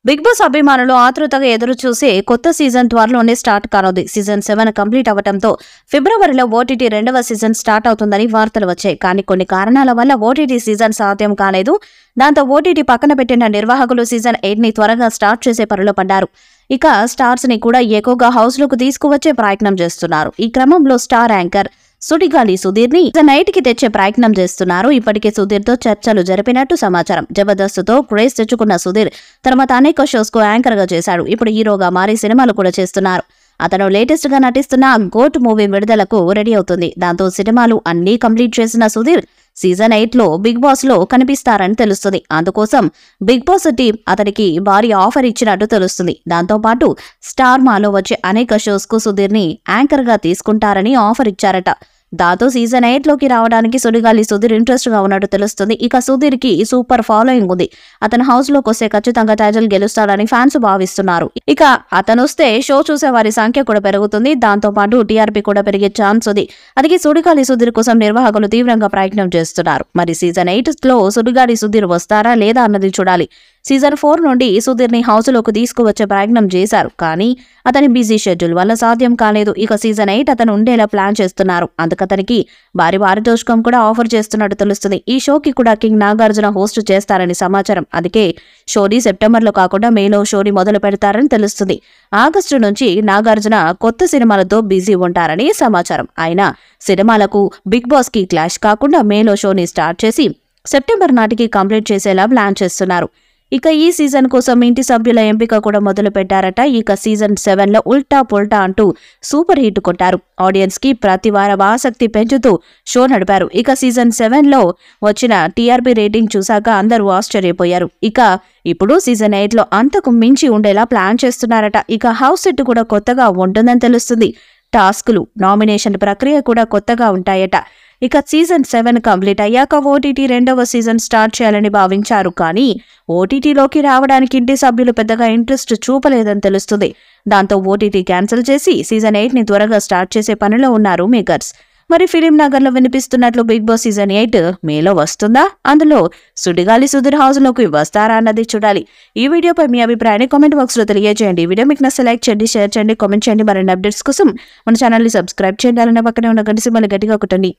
Big boss అభిమానులు ఆతృతగా ఎదురు చూసే కొత్త సీజన్ త్వరలోనే స్టార్ట్ కానుంది. సీజన్ 7 కంప్లీట్ అవ్వడంతో ఫిబ్రవరిలో ఓటీటీ 2వ సీజన్ స్టార్ట్ అవుతుందని వార్తలు వచ్చాయి. కానీ కొన్ని కారణాల వల్ల ఓటీటీ సీజన్ సాధ్యం కాలేదు. దాంతో ఓటీటీ పక్కన పెట్టిన నిర్వాహకులు సీజన్ 8ని త్వరగా స్టార్ట్ చేసే పనిలో పడ్డారు. ఇక స్టార్స్ ని కూడా ఎక్కువగా హౌస్ లోకి తీసుకువచ్చే ప్రయత్నం చేస్తున్నారు. ఈ క్రమంలో స్టార్ యాంకర్ సుడిగాలి సుధీర్ ని నైట్కి తెచ్చే ప్రయత్నం చేస్తున్నారు. ఇప్పటికే సుధీర్ తో చర్చలు జరిపినట్టు సమాచారం. జబర్దస్త్ తో క్రేజ్ తెచ్చుకున్న సుధీర్ తర్వాత అనేక షోస్ కు యాంకర్ గా చేశాడు. ఇప్పుడు హీరోగా మారి సినిమాలు కూడా చేస్తున్నారు. అతను లేటెస్ట్ గా నటిస్తున్న గోట్ మూవీ విడుదలకు రెడీ అవుతుంది. దాంతో సినిమాలు అన్నీ కంప్లీట్ చేసిన సుధీర్ సీజన్ 8లో బిగ్ బాస్ లో కనిపిస్తారని తెలుస్తుంది. అందుకోసం బిగ్ బాస్ టీం అతనికి భారీ ఆఫర్ ఇచ్చినట్టు తెలుస్తుంది. దాంతో పాటు స్టార్ మాలో వచ్చే అనేక షోస్ కు సుధీర్ ని యాంకర్ గా తీసుకుంటారని ఆఫర్ ఇచ్చారట. దాంతో సీజన్ 8లోకి రావడానికి సుడిగాలి సుధీర్ ఇంట్రెస్ట్ గా ఉన్నట్టు తెలుస్తుంది. ఇక సుధీర్ కి సూపర్ ఫాలోయింగ్ ఉంది. అతను హౌస్ లోకి వస్తే ఖచ్చితంగా టైటిల్ గెలుస్తాడని ఫ్యాన్స్ భావిస్తున్నారు. ఇక అతను వస్తే షో చూసే వారి సంఖ్య కూడా పెరుగుతుంది. దాంతో పాటు టీఆర్పీ కూడా పెరిగే ఛాన్స్ ఉంది. అందుకే సుడిగాలి సుధీర్ కోసం నిర్వాహకులు తీవ్రంగా ప్రయత్నం చేస్తున్నారు. మరి సీజన్ 8లో సుడిగాలి సుధీర్ వస్తారా లేదా అన్నది చూడాలి. సీజన్ 4 నుండి సుధీర్ ని హౌస్ లోకి తీసుకువచ్చే ప్రయత్నం చేశారు. కానీ అతని బిజీ షెడ్యూల్ వల్ల సాధ్యం కాలేదు. ఇక సీజన్ 8 అతను ఉండేలా ప్లాన్ చేస్తున్నారు. అందుకతనికి భారీ పారితోషికం కూడా ఆఫర్ చేస్తున్నట్టు తెలుస్తుంది. ఈ షోకి కూడా కింగ్ నాగార్జున హోస్ట్ చేస్తారని సమాచారం. అందుకే షోని సెప్టెంబర్లో కాకుండా మేలో షోని మొదలు పెడతారని తెలుస్తుంది. ఆగస్టు నుంచి నాగార్జున కొత్త సినిమాలతో బిజీ ఉంటారని సమాచారం. అయినా సినిమాలకు బిగ్ బాస్ కి క్లాష్ కాకుండా మేలో షోని స్టార్ట్ చేసి సెప్టెంబర్ నాటికి కంప్లీట్ చేసేలా ప్లాన్ చేస్తున్నారు. ఇక ఈ సీజన్ కోసం ఇంటి సభ్యుల ఎంపిక కూడా మొదలు పెట్టారట. ఇక సీజన్ 7లో ఉల్టా పుల్టా అంటూ సూపర్ హిట్ కొట్టారు. ఆడియన్స్ కి ప్రతి వారం ఆసక్తి పెంచుతూ షో నడిపారు. ఇక సీజన్ 7లో వచ్చిన టీఆర్పీ రేటింగ్ చూశాక అందరూ ఆశ్చర్యపోయారు. ఇక ఇప్పుడు సీజన్ 8లో అంతకు మించి ఉండేలా ప్లాన్ చేస్తున్నారట. ఇక హౌస్ సెట్ కూడా కొత్తగా ఉంటుందని తెలుస్తుంది. టాస్కులు, నామినేషన్ ప్రక్రియ కూడా కొత్తగా ఉంటాయట. ఇక సీజన్ 7 కంప్లీట్ అయ్యాక ఓటీటీ 2వ సీజన్ స్టార్ట్ చేయాలని భావించారు. కానీ ఓటీటీలోకి రావడానికి ఇంటి సభ్యులు పెద్దగా ఇంట్రెస్ట్ చూపలేదని తెలుస్తుంది. దాంతో ఓటీటీ క్యాన్సిల్ చేసి సీజన్ 8ని త్వరగా స్టార్ట్ చేసే పనిలో ఉన్నారు మేకర్స్. మరి ఫిలిం నగర్లో వినిపిస్తున్నట్లు బిగ్ బాస్ సీజన్ 8 మేలో వస్తుందా? అందులో సుడిగాలి సుధీర్ హౌస్ లోకి వస్తారా అన్నది చూడాలి. ఈ వీడియోపై మీ అభిప్రాయాన్ని కామెంట్ బాక్స్ లో తెలియజేయండి. ఈ వీడియో మీకు నచ్చితే లైక్ చేయండి, షేర్ చేయండి, కామెంట్ చేయండి. మరిన్ని అప్డేట్స్ కోసం మన ఛానల్ ని సబ్స్క్రైబ్ చేయండి. అలానే పక్కనే ఉన్న గంట సింబల్ గట్టిగా కొట్టండి.